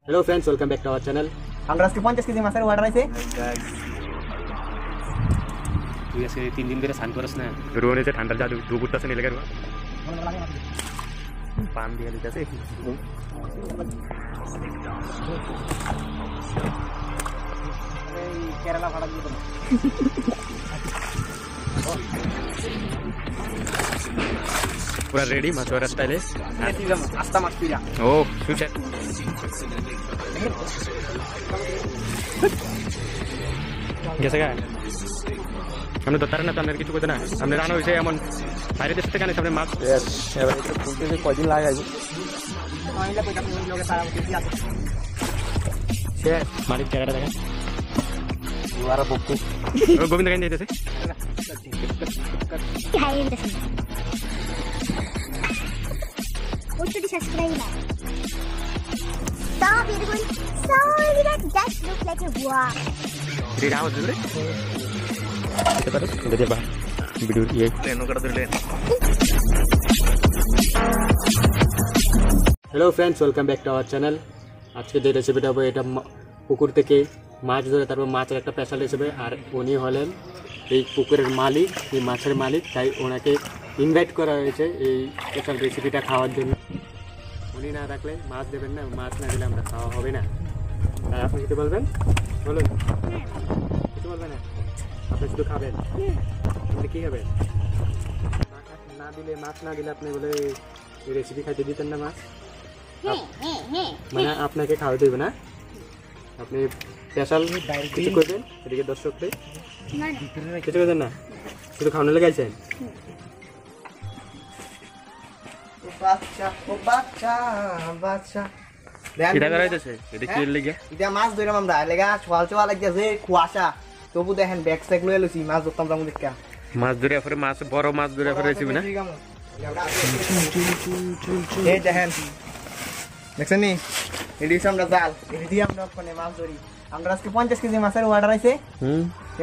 Hello friends, welcome back to our channel. আমরা আজকে 50 KG মাছের অর্ডার আছে। তুই আজকে 3 দিন ধরে স্নান করিস না? রোনে যে ঠান্ডা জাদু দুপুরটাছে নিলে গেল পান দিয়ে দিতেছে। এই কেরালা ভাড়া দিয়ে দেব। पूरा रेडी मचोरा स्टाइल है। आस्ता माछ पिरा ओ सुचे कैसे का हमने तो तरना तो हमने কিছু করতে না। हमने রান্না হইছে এমন বাইরে দেশ থেকে আনে সামনে মাছ এবারে এটা খুলতে কয়দিন লাগে আইছে মাইলা কইতা আমি লগে সারা বলতে আছে সে মালিক জায়গাটা দেখেন দুয়ারা বকু গোবিন্দ কেন দিতেছে Hi, what should subscribe now? So beautiful, so that just looks like a wow. Read out the video ये ट्रेनों कर दे। Hello friends, welcome back to our channel. আজকে যে রেসিপিটা হবে এটা পুকুর থেকে মাছ ধরে তারপর মাছের একটা স্পেশাল রেসিপি। আর উনি হলেন এই পুকুরের মালিক, এই মাছের মালিক, তাই ওনাকে ইনভাইট করা হয়েছে এই স্পেশাল রেসিপিটা খাওয়ার জন্য। উনি না থাকলে মাছ দেবেন না, মাছ না দিলে আমরা খাওয়া হবে না। তাই আপনি কিছু বলবেন? বলুন। কিছু বলবেন না, আপনি শুধু খাবেন। আপনি কী খাবেন? না দিলে মাছ না দিলে আপনি বলে এই রেসিপি খাইতে দিতেন না মাছ? মানে আপনাকে খাওয়া দেবে না, আপনি স্পেশাল কিছু করবেন এদিকে দর্শকদের কিছু করবেন না, শুধু খাওয়ানো লেগাইছেন। বাচ্চা ও বাচ্চা বাচ্চা এটা করাইতেছে এটা কি লাগা? এটা মাছ ধইরাম আমরা লাগা ছওয়াল ছওয়াল লাগতেছে কুয়াশা। তবু দেখেন ব্যাগ স্যাক লয়ে লইছি মাছ ধরতাম আমরা দেখা মাছ ধরে পরে মাছ বড় মাছ ধরে পরে রেসিপি না। এই দেখেন দেখছেন নি এডিস আমরা জাল এই দিয়ে আমরা ওখানে মাছ ধরি। আমরা আজকে 50 কেজি মাছের অর্ডার আছে।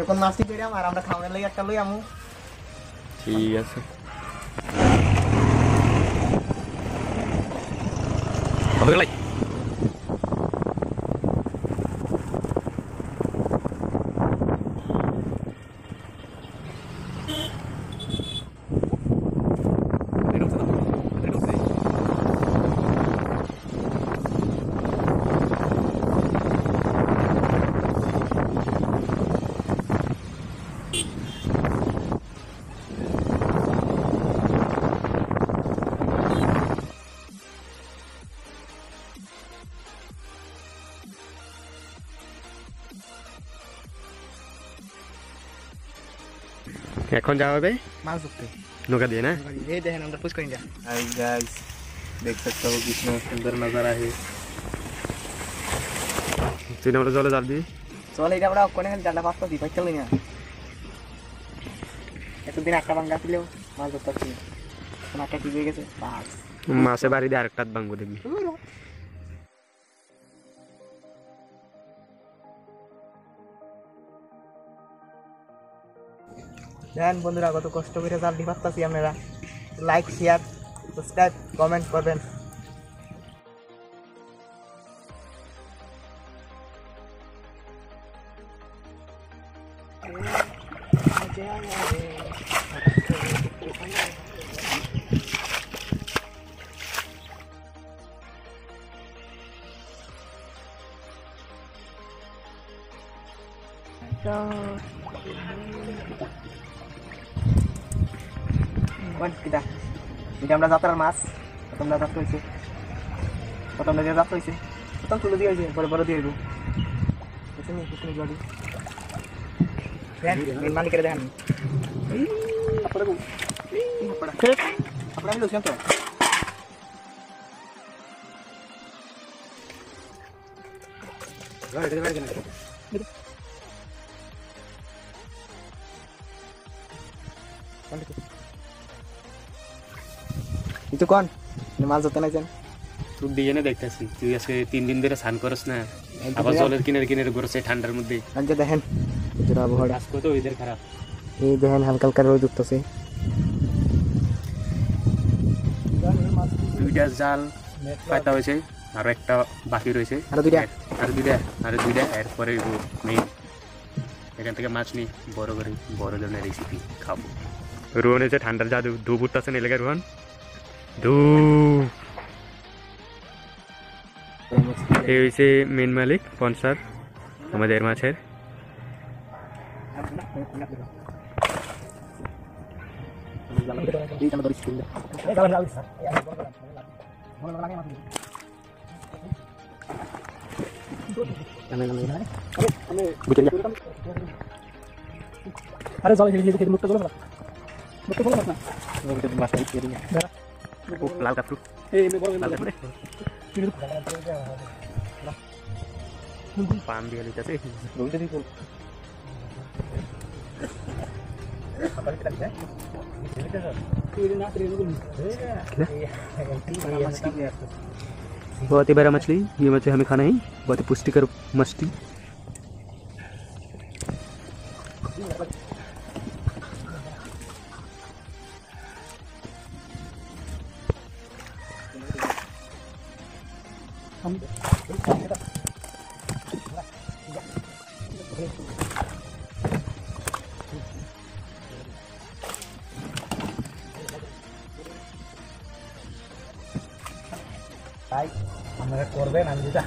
এখন মাছটি কইরাম আর আমরা খাওয়ানোর লাগি একটা লই আমু। ঠিক আছে। ওকে এখন যাওয়া হবে মাছ ধরতে नौका दिए ना। ये देखन আমরা পুশ करेंगे। हाय गाइस, देख सकते हो कितना सुंदर नजारा है। তুই আমরা জলে জাল দিই চল এটা আমরা কোনে জানলা পাঁচটা দি পাইতে লই না। এতদিন একটা বাঙ্গা ছিল মাছ ধরতে ছিল মাছটা কি হয়ে গেছে বাস মাছে বাড়ি দিয়ে আরেকটা বাঙ্গো দেখবি। দেন বন্ধুরা কত কষ্ট করে জাল দি পাচ্ছি আপনারা। লাইক শেয়ার সাবস্ক্রাইব কমেন্ট করবেন। কোন কিটা এটা আমরা যাত্রার মাছ তোমরা যাত্রা হইছে তোমরা যে যাত্রা হইছে তখন তুলে দিয়ে হইছে বড় বড় দিয়ে হইব বুঝছেন নি কিছু গাড়ি দেন মেন মালিকের দেন আপনারা কো আপনারা লোক তো গাড়ি গাড়ি কেন itu kon মাছ ধরতে নাই যান তুই দিয়ে না দেখতেছি তুই আজকে 3 দিন ধরে স্নান করিস না, আবার জলের কিনারে কিনারে ঘুরছে ঠান্ডার মধ্যে। আজকে দেখেন যেটা আবহাওয়া আজকে তো ওয়েদার খারাপ। এই দেখেন হালকা হালকা রোদ উঠতেছে। দুইটা জাল পাতা হয়েছে আরও একটা বাকি রয়েছে, আরো দুইটা। আরো দুইটা এরপরে মেইন এখান থেকে মাছ নিই বড় করে বড় ধরনের রেসিপি খাবো। রোহন হয়েছে ঠান্ডার জাদু ধূপ উঠতেছেন এলাকায় রোহন ধূপ। এই হয়েছে মেন মালিক স্পন্সর আমাদের মাছের। আরে জল খেয়ে মুখটা জল মুখটা বলো না লাল কাপড় এই বড় লাল পান দিয়ে লিখতেছে রবিতে দিই কোন बहुत ही बड़ा मछली, ये मछली हमें खाना है, बहुत ही पुष्टिकर मछली। তাই আপনারা করবেন, আমি যেটা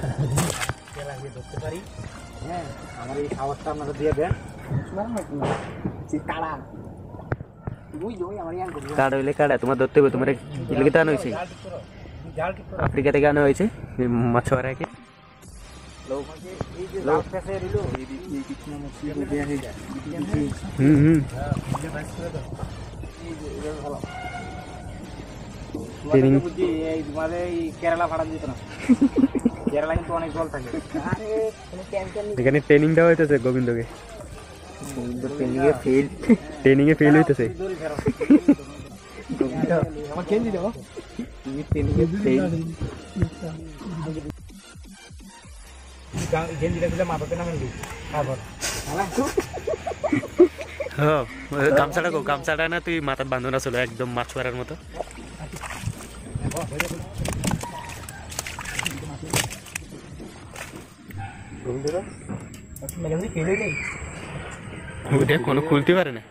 লাগিয়ে ধরতে পারি। হ্যাঁ, আমার এই খাবারটা আপনারা দিয়ে দেন। কাড়া কাড়া হইলে কাড়া তোমার ধরতে হবে, তোমার এলাকাতে আনা হয়েছে, আফ্রিকা থেকে আনা হয়েছে মাছওয়ারাকে। কেরালা ভাড়া দিত না, কেরালা কিন্তু অনেক জল থাকে। এখানে ট্রেনিং দেওয়া হইতেছে গোবিন্দকে, ট্রেনিং এ ফেল হইতেছে। গামছাটা গো, গামছাটা না তুই মাথার বাঁধনা ছিল একদম মাছ মারার মতো। ওটা কোনো খুলতে পারে না।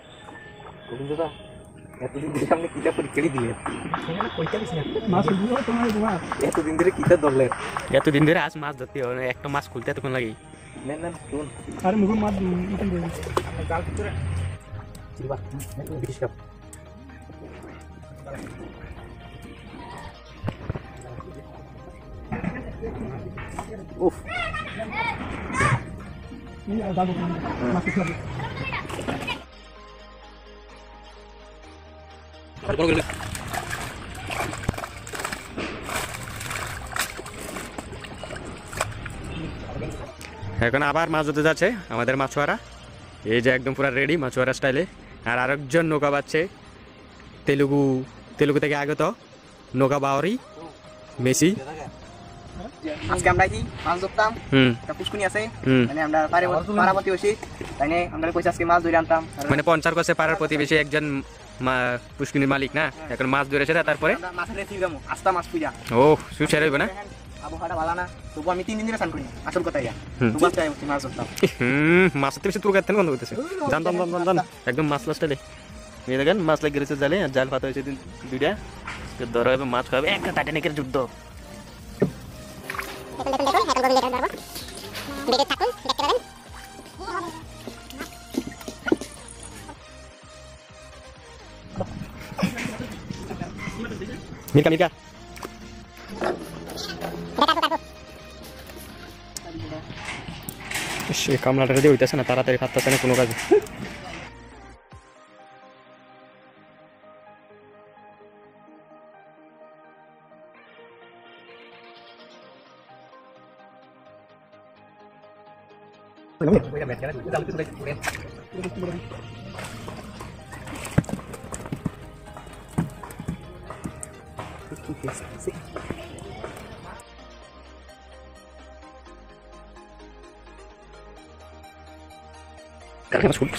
এতদিন ধরে কিতা ধরলেন? এতদিন ধরে আজ মাছ ধরতে হবে, একটা মাছ খুলতে এতক্ষণ লাগে। আরে মুখ মাছ জাল ভিতরে উফ এখন আবার মাছ ধরতে যাচ্ছে আমাদের মাছওয়ারা, এই যে একদম পুরো রেডি মাছওয়ারা স্টাইলে। আর আরেকজন নৌকা বাচ্ছে তেলুগু থেকে আগত নৌকা বাওয়ারি মেসি। আজকে আমরা কি মাছ ধরতাম, একটা পুষ্কুনি আছে মানে আমরা পাড়াপতি বসি, তাই নিয়ে আমরা কইছি আজকে মাছ ধরে আনতাম। মানে পঞ্চার কাছে পাড়ার প্রতিবেশী একজন পুষ্কুনির মালিক না, এখন মাছ ধরেছে তারপরে মাছের রেসিপি গামু আস্তা মাছ পূজা। ও সুশার হইব না, আবহাওয়াটা ভালো না, তবু আমি 3 দিন ধরে স্নান করি, আসল কথা ইয়া তবু আজকে মাছ ধরতাম। মাছের বেশি তোর কাছে বন্ধ করতেছে, জান একদম মাছ লাস্টালে এই দেখেন মাছ লেগে গেছে জালে, আর জাল পাতা হয়েছে দুইটা, ধরা হবে মাছ খাবে, একটা টাইটানিকের যুদ্ধ। মির্কা সে কামলাটা দিয়ে হইতেছে না, তাড়াতাড়ি খাচ্ছে না কোনো কাজে।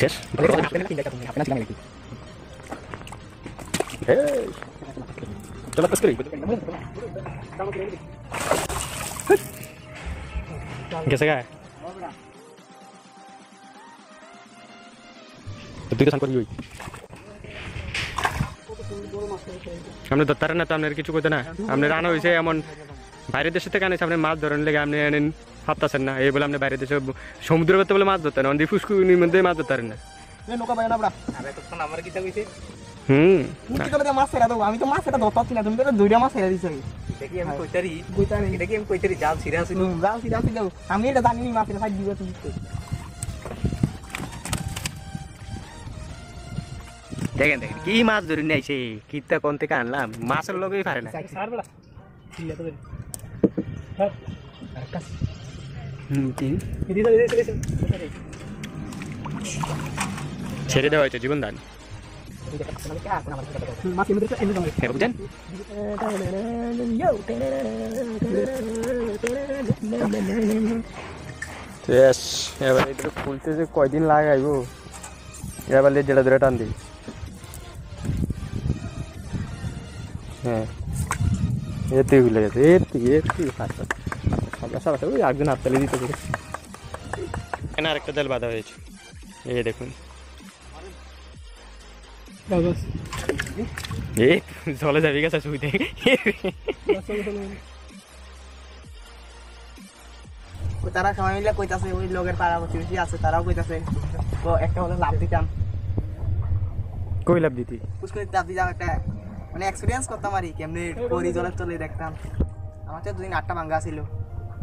শেষ চলো গেছে গা তুই তো সান করবি আপনি ধরতারেন না তো আপনার কিছু করতে না আপনি রান্না হয়েছে এমন বাইরের দেশের থেকে আনেছে আপনি মাছ ধরেন লেগে আপনি আনেন ভাবতেছেন না এই বলে আপনি বাইরের দেশে সমুদ্র করতে বলে মাছ ধরতেন অন ফুসকুনির মধ্যে মাছ ধরতারেন না নৌকা পাই না বড়া আরে তখন আমার কি কইছে কি করে মাছ ছেড়ে দাও আমি তো মাছ এটা ধরতাছি না তুমি তো দুইটা মাছ ছেড়ে দিছো এটা কি আমি কইতারি জাল ছিড়া ছিল আমি এটা জানি না মাছের সাইড দিবা তুমি দেখেন দেখেন কি মাছ ধরে নিয়ে আইছে কিতা কোন থেকে আনলাম মাছের লগেই পারে না ছেড়ে দেওয়া হয়েছে জীবন দান বুঝছেন এবার এটা খুলতেছে কয়দিন লাগাইব এবার যেটা ধরে টান দিই হ্যাঁ এতেই ভুলে গেছে এতেই সাথে ওই একজন হাত তালে দিতে পারে এখানে আরেকটা জাল বাঁধা হয়েছে এই দেখুন এ জলে যাবি গেছে সুবিধে তারা সবাই মিলে কইতাছে ওই লোকের পাড়া প্রতিবেশী আছে তারাও কইতাছে তো একটা হলে লাভ দিতাম কই লাভ দিতি পুষ্করিতে লাভ দিতাম একটা মানে এক্সপিরিয়েন্স করতাম আর কেমনি পরি জলের তলে দেখতাম আমার তো দুদিন 8টা ভাঙ্গা ছিল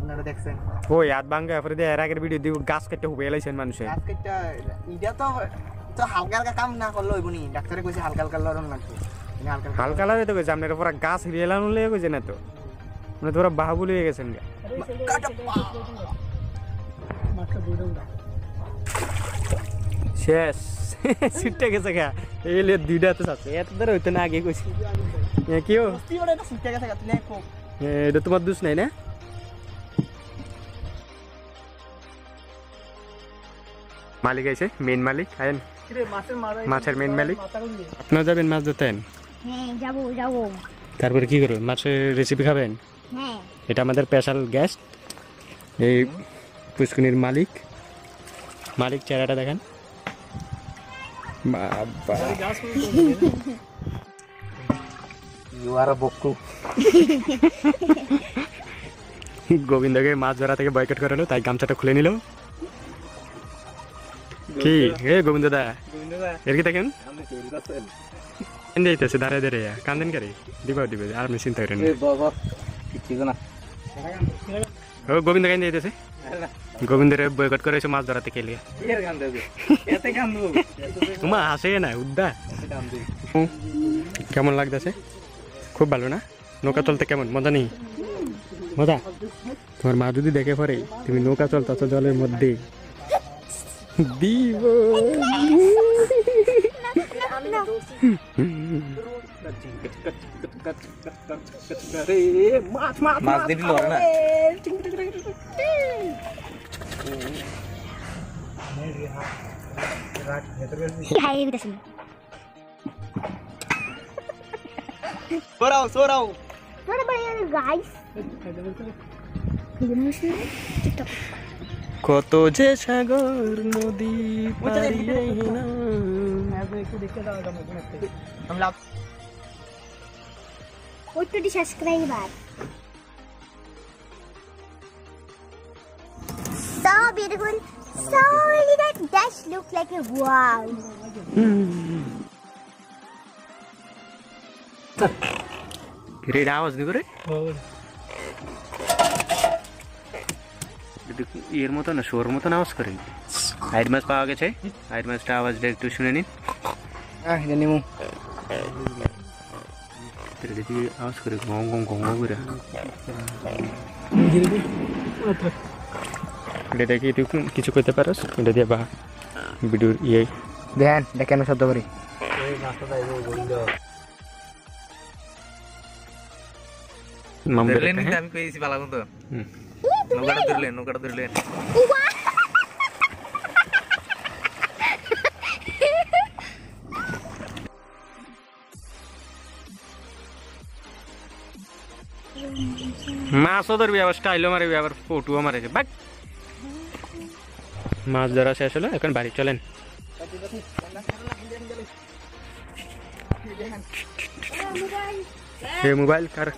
আপনারা দেখছেন ওই হাত ভাঙ্গা এরপরে দিয়ে এর আগের ভিডিও দিয়ে গাছ কেটে হুবে এলাইছেন মানুষে গাছ কেটে এটা তো হালকা হালকা কাম না করলে হইব নি ডাক্তারে কইছে হালকা হালকা লড়ন লাগবে হালকা লাগে তো কইছে আপনারা পুরো গাছ হিরিয়ে এলানো লেগে কইছে না তো মানে তোরা বাহুবলি হয়ে গেছেন শেষ সিটটা গেছে গা এলে দুইটা তো আছে এত ধরে হইতো না আগে কইছি কেউ এটা তোমার দোষ নাই না মালিক আইছে মেন মালিক আইন মাছের মেন মালিক আপনারা যাবেন মাছ ধরতেন হ্যাঁ যাবো তারপরে কি করবেন মাছের রেসিপি খাবেন হ্যাঁ এটা আমাদের স্পেশাল গেস্ট এই পুষ্কুনির মালিক চেহারাটা দেখেন বাবা ইউ আর আ বকু গোবিন্দকে মাছ ধরা থেকে বয়কট করালো তাই গামছাটা খুলে নিল কি হে গোবিন্দ দা এর কি দেখেন যাইতেছে দাঁড়ায় দাঁড়িয়ে কান্দেন কারে দিবা আর আপনি চিন্তা করেন ও গোবিন্দ কান যাইতেছে গোবিন্দের বয়কট করেছে মাছ ধরাতে গেলে তোমার হাসে না উদ্দা কেমন লাগতেছে খুব ভালো না নৌকা চলতে কেমন মজা নেই মজা তোমার মা যদি দেখে পরে তুমি নৌকা চলতেছ জলের মধ্যে দিব মাছ দিল না সোরাও guys. কত যে সাগর নদী পারিয়ে না subscriber. So beautiful. So really that dash looks like a wow. Red আওয়াজ নি করে এর মতো না শোর মতন আওয়াজ করে আইড মাছ পাওয়া গেছে আইড মাছটা আওয়াজটা একটু শুনে নিন দেখি আওয়াজ করে গং গং গং করে এটা দেখি তুই কিছু করতে পারস এটা দিয়ে বা ভিডিওর ইয়ে দেখেন শব্দ করি আমি কইছি ভালো মতো নৌকাটা ধরলেন মাছও ধরবি আবার স্টাইলও মারবি আবার ফটোও মারবি বাক মাছ ধরা শেষ হলো এখন বাড়ি চলেন মোবাইল কার